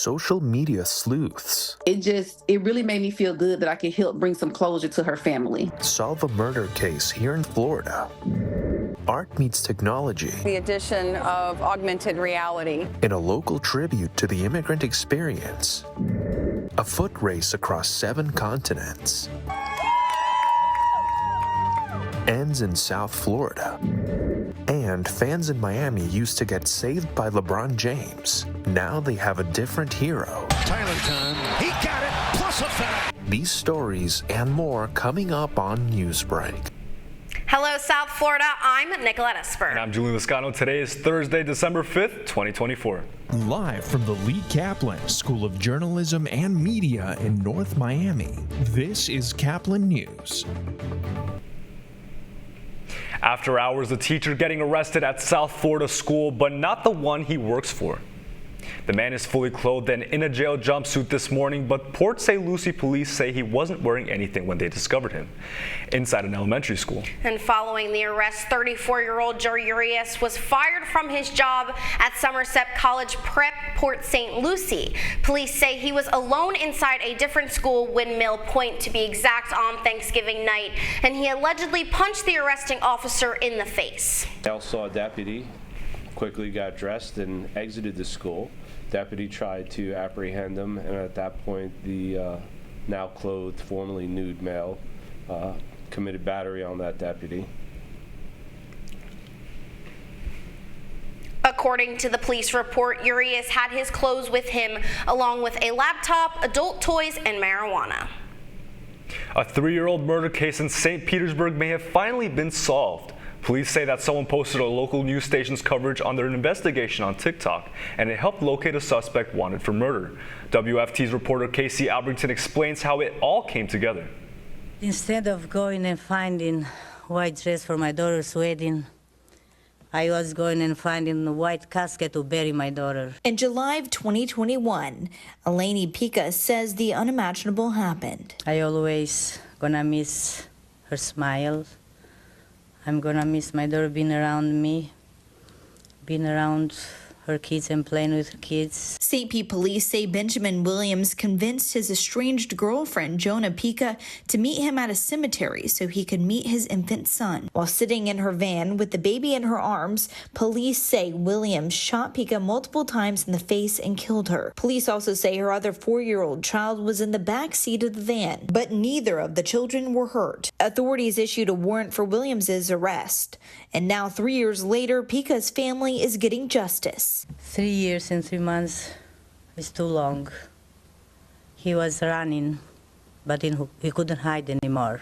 social media sleuths. It really made me feel good that I could help bring some closure to her family. Solve a murder case here in Florida. Art meets technology. The addition of augmented reality. In a local tribute to the immigrant experience. A foot race across 7 continents. Ends in South Florida. And fans in Miami used to get saved by LeBron James. Now they have a different hero. Tyler time. He got it, plus a foul. These stories and more coming up on Newsbreak. Hello, South Florida. I'm Nicolette Esper. And I'm Julian Lascano. Today is Thursday, December 5th, 2024. Live from the Lee Caplin School of Journalism and Media in North Miami, this is Caplin News. After hours, a teacher getting arrested at South Florida school, but not the one he works for. The man is fully clothed and in a jail jumpsuit this morning, but Port St. Lucie police say he wasn't wearing anything when they discovered him inside an elementary school. And following the arrest, 34-year-old Joe Urias was fired from his job at Somerset College Prep, Port St. Lucie. Police say he was alone inside a different school, Windmill Point to be exact, on Thanksgiving night, and he allegedly punched the arresting officer in the face. I also saw a deputy, quickly got dressed and exited the school. Deputy tried to apprehend him, and at that point the now clothed, formerly nude male committed battery on that deputy. According to the police report, Urias had his clothes with him, along with a laptop, adult toys, and marijuana. A 3-year-old murder case in St. Petersburg may have finally been solved. Police say that someone posted a local news station's coverage on their investigation on TikTok, and it helped locate a suspect wanted for murder. WFT's reporter Casey Albrington explains how it all came together. Instead of going and finding white dress for my daughter's wedding, I was going and finding the white casket to bury my daughter. In July of 2021, Eleni Pica says the unimaginable happened. I always gonna miss her smile. I'm gonna miss my daughter being around me, being around her kids and playing with her kids. CP police say Benjamin Williams convinced his estranged girlfriend, Jonah Pica, to meet him at a cemetery so he could meet his infant son. While sitting in her van with the baby in her arms, police say Williams shot Pica multiple times in the face and killed her. Police also say her other 4-year-old child was in the back seat of the van, but neither of the children were hurt. Authorities issued a warrant for Williams's arrest, and now 3 years later, Pica's family is getting justice. 3 years and 3 months is too long. He was running, but he couldn't hide anymore.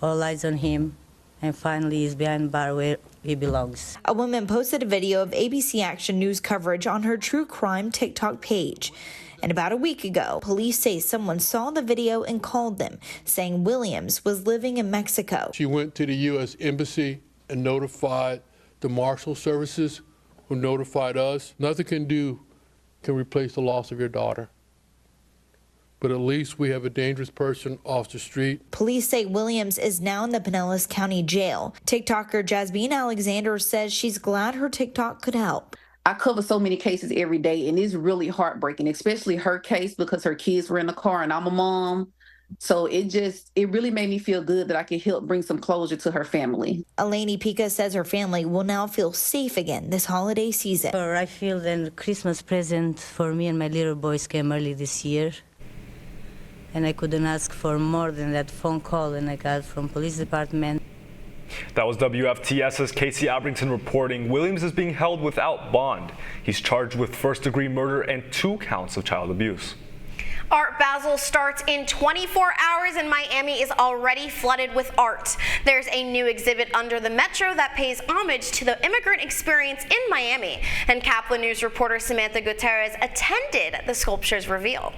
All eyes on him, and finally he's behind bar where he belongs. A woman posted a video of ABC Action News coverage on her true crime TikTok page. And about a week ago, police say someone saw the video and called them, saying Williams was living in Mexico. She went to the U.S. Embassy and notified the Marshal Services, who notified us. Nothing can replace the loss of your daughter. But at least we have a dangerous person off the street. Police say Williams is now in the Pinellas County Jail. TikToker Jasmine Alexander says she's glad her TikTok could help. I cover so many cases every day, and it's really heartbreaking, especially her case because her kids were in the car and I'm a mom. So it really made me feel good that I could help bring some closure to her family. Eleni Pica says her family will now feel safe again this holiday season. I feel the Christmas present for me and my little boys came early this year. And I couldn't ask for more than that phone call and I got from police department. That was WFTS's Casey Albrington reporting. Williams is being held without bond. He's charged with first-degree murder and 2 counts of child abuse. Art Basel starts in 24 hours and Miami is already flooded with art. There's a new exhibit under the Metro that pays homage to the immigrant experience in Miami. And Caplin News reporter Samantha Gutierrez attended the sculpture's reveal.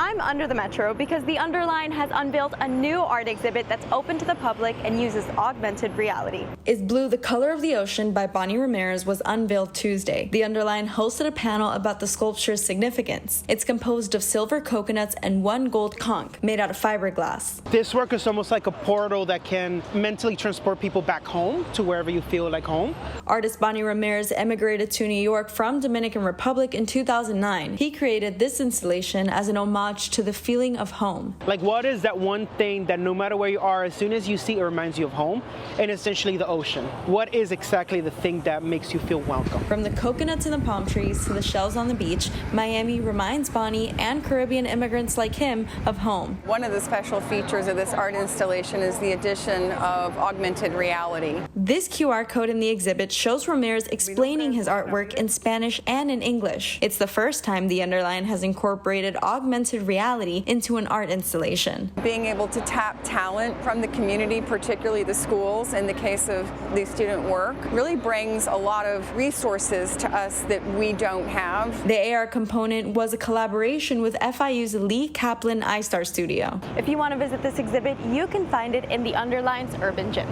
I'm under the Metro because the Underline has unveiled a new art exhibit that's open to the public and uses augmented reality. Is Blue the Color of the Ocean by Bonnie Ramirez was unveiled Tuesday. The Underline hosted a panel about the sculpture's significance. It's composed of silver coconuts and one gold conch made out of fiberglass. This work is almost like a portal that can mentally transport people back home to wherever you feel like home. Artist Bonnie Ramirez emigrated to New York from Dominican Republic in 2009. He created this installation as an homage to the feeling of home. Like, what is that one thing that no matter where you are, as soon as you see it reminds you of home? And essentially the ocean. What is exactly the thing that makes you feel welcome? From the coconuts in the palm trees to the shells on the beach, Miami reminds Bonnie and Caribbean immigrants like him of home. One of the special features of this art installation is the addition of augmented reality. This QR code in the exhibit shows Ramirez explaining his artwork in Spanish and in English. It's the first time the Underline has incorporated augmented reality into an art installation. Being able to tap talent from the community, particularly the schools, in the case of the student work, really brings a lot of resources to us that we don't have. The AR component was a collaboration with FIU's Lee Caplin iStar Studio. If you want to visit this exhibit, you can find it in the Underline's Urban Gym.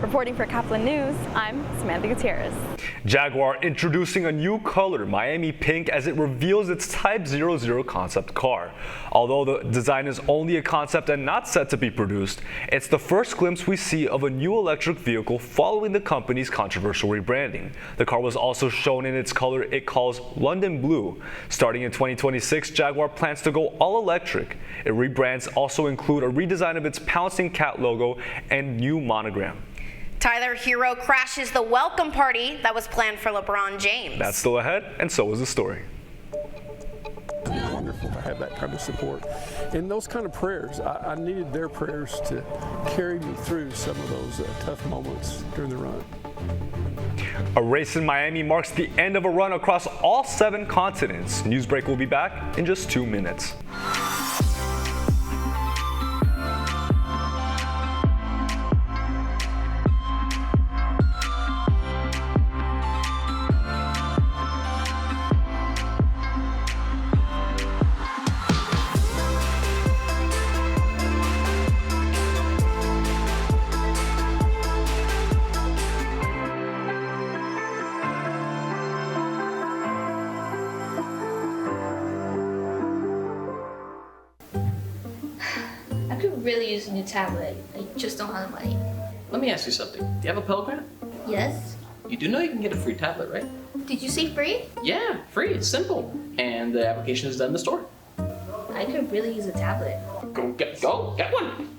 Reporting for Caplin News, I'm Samantha Gutierrez. Jaguar introducing a new color, Miami Pink, as it reveals its Type 00 concept car. Although the design is only a concept and not set to be produced, it's the first glimpse we see of a new electric vehicle following the company's controversial rebranding. The car was also shown in its color it calls London Blue. Starting in 2026, Jaguar plans to go all electric. Its rebrands also include a redesign of its pouncing cat logo and new monogram. Tyler Hero crashes the welcome party that was planned for LeBron James. That's still ahead, and so is the story. It's wonderful to have that kind of support. And those kind of prayers, I needed their prayers to carry me through some of those tough moments during the run. A race in Miami marks the end of a run across all 7 continents. Newsbreak will be back in just 2 minutes. Really use a new tablet. I just don't have the money. Let me ask you something. Do you have a Pell Grant? Yes. You do know you can get a free tablet, right? Did you say free? Yeah, free. It's simple. And the application is done in the store. I could really use a tablet. Go get one.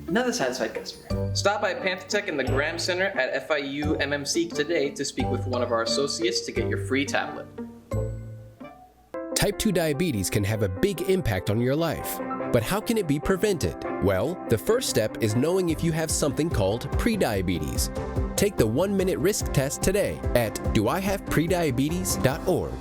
Another satisfied customer. Stop by Panthertech in the Graham Center at FIU MMC today to speak with one of our associates to get your free tablet. Type 2 diabetes can have a big impact on your life. But how can it be prevented? Well, the first step is knowing if you have something called prediabetes. Take the 1-minute risk test today at doihaveprediabetes.org.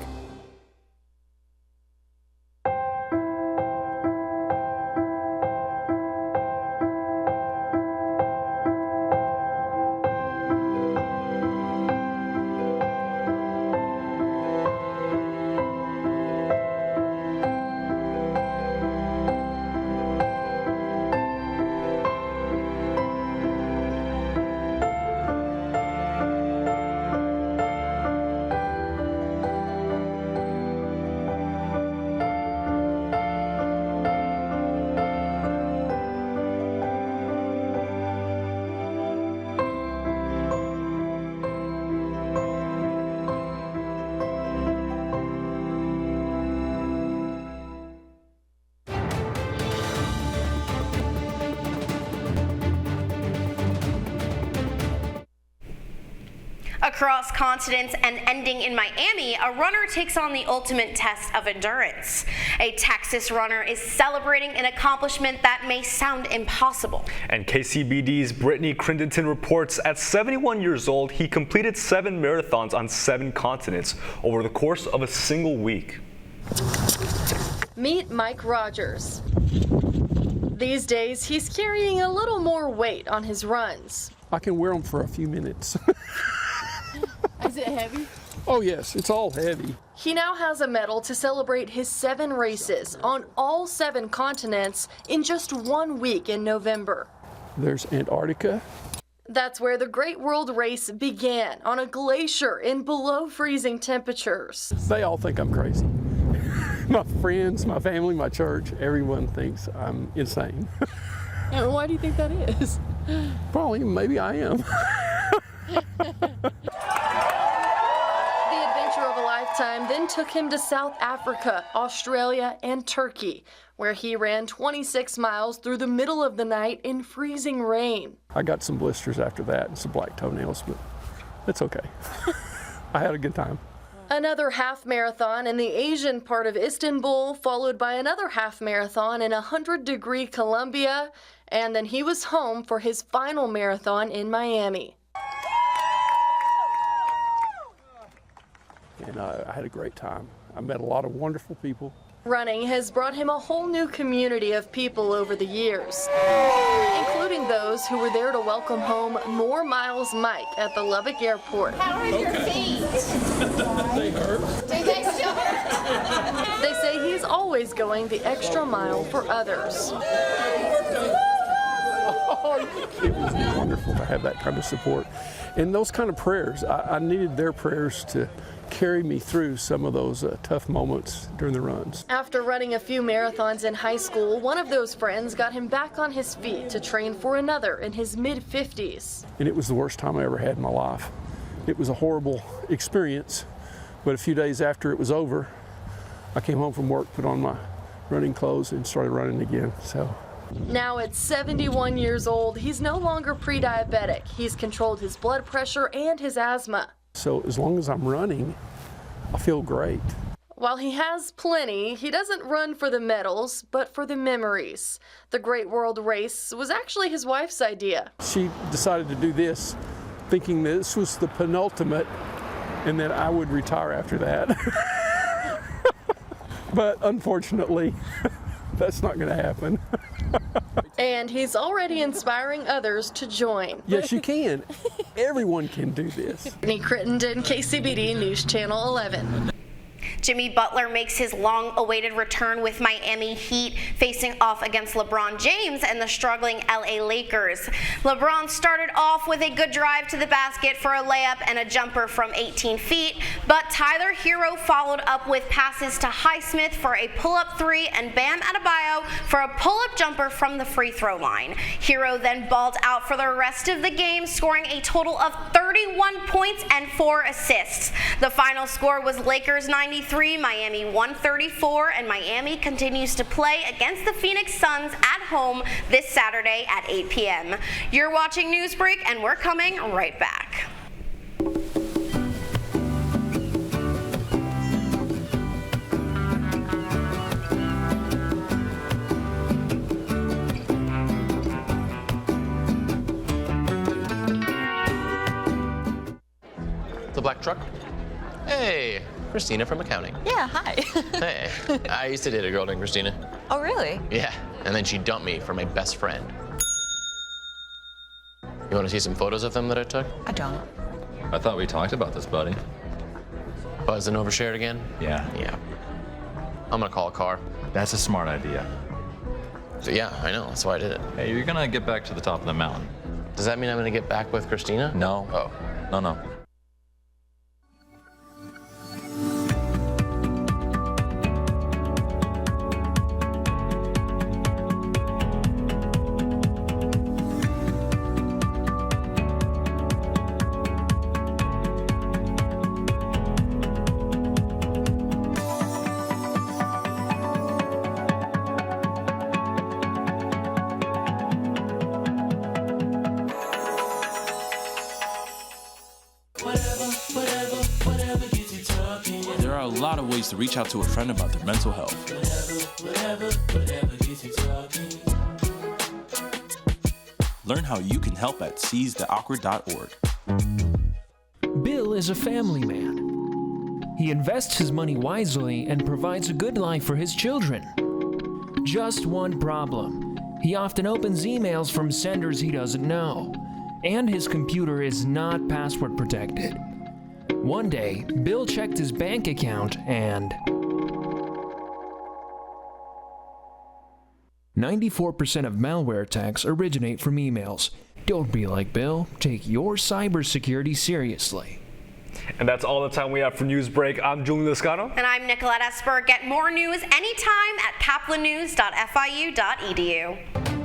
Across continents and ending in Miami, a runner takes on the ultimate test of endurance. A Texas runner is celebrating an accomplishment that may sound impossible. And KCBD's Brittany Crittenden reports at 71 years old, he completed 7 marathons on 7 continents over the course of a single week. Meet Mike Rogers. These days, he's carrying a little more weight on his runs. I can wear them for a few minutes. Is it heavy? Oh yes, it's all heavy. He now has a medal to celebrate his 7 races on all 7 continents in just 1 week in November. There's Antarctica. That's where the Great World Race began, on a glacier in below freezing temperatures. They all think I'm crazy. My friends, my family, my church, everyone thinks I'm insane. And why do you think that is? Probably, maybe I am. The adventure of a lifetime then took him to South Africa, Australia, and Turkey, where he ran 26 miles through the middle of the night in freezing rain. I got some blisters after that and some black toenails, but it's okay. I had a good time. Another half marathon in the Asian part of Istanbul, followed by another half marathon in 100-degree Colombia, and then he was home for his final marathon in Miami. And I had a great time. I met a lot of wonderful people. Running has brought him a whole new community of people over the years, including those who were there to welcome home More Miles Mike at the Lubbock Airport. How are your feet? They hurt. Do they still hurt? They say he's always going the extra mile for others. It was wonderful to have that kind of support. And those kind of prayers, I needed their prayers to carry me through some of those tough moments during the runs. After running a few marathons in high school, one of those friends got him back on his feet to train for another in his mid-50s. And it was the worst time I ever had in my life. It was a horrible experience, but a few days after it was over, I came home from work, put on my running clothes, and started running again. So. Now at 71 years old, he's no longer pre-diabetic. He's controlled his blood pressure and his asthma. So as long as I'm running, I feel great. While he has plenty, he doesn't run for the medals, but for the memories. The Great World Race was actually his wife's idea. She decided to do this, thinking this was the penultimate, and that I would retire after that. But unfortunately, that's not going to happen. And he's already inspiring others to join. Yes, you can. Everyone can do this. Brittany Crittenden, KCBD News Channel 11. Jimmy Butler makes his long-awaited return with Miami Heat, facing off against LeBron James and the struggling LA Lakers. LeBron started off with a good drive to the basket for a layup and a jumper from 18 feet, but Tyler Hero followed up with passes to Highsmith for a pull-up 3 and Bam Adebayo for a pull-up jumper from the free throw line. Hero then balled out for the rest of the game, scoring a total of 31 points and 4 assists. The final score was Lakers 93, Miami 134, and Miami continues to play against the Phoenix Suns at home this Saturday at 8 p.m. You're watching Newsbreak, and we're coming right back. The black truck? Hey, Christina from accounting. Yeah, hi. Hey, I used to date a girl named Christina. Oh, really? Yeah, and then she dumped me for my best friend. You want to see some photos of them that I took? I don't. I thought we talked about this, buddy. Buzzed and overshared again? Yeah. Yeah. I'm gonna call a car. That's a smart idea. So yeah, I know, that's why I did it. Hey, you're gonna get back to the top of the mountain. Does that mean I'm gonna get back with Christina? No. Oh. No. There are a lot of ways to reach out to a friend about their mental health. Learn how you can help at seizetheawkward.org. Bill is a family man. He invests his money wisely and provides a good life for his children. Just one problem. He often opens emails from senders he doesn't know, and his computer is not password protected. One day, Bill checked his bank account and 94% of malware attacks originate from emails. Don't be like Bill. Take your cybersecurity seriously. And that's all the time we have for Newsbreak. I'm Julian Liscano. And I'm Nicolette Esper. Get more news anytime at caplinnews.fiu.edu.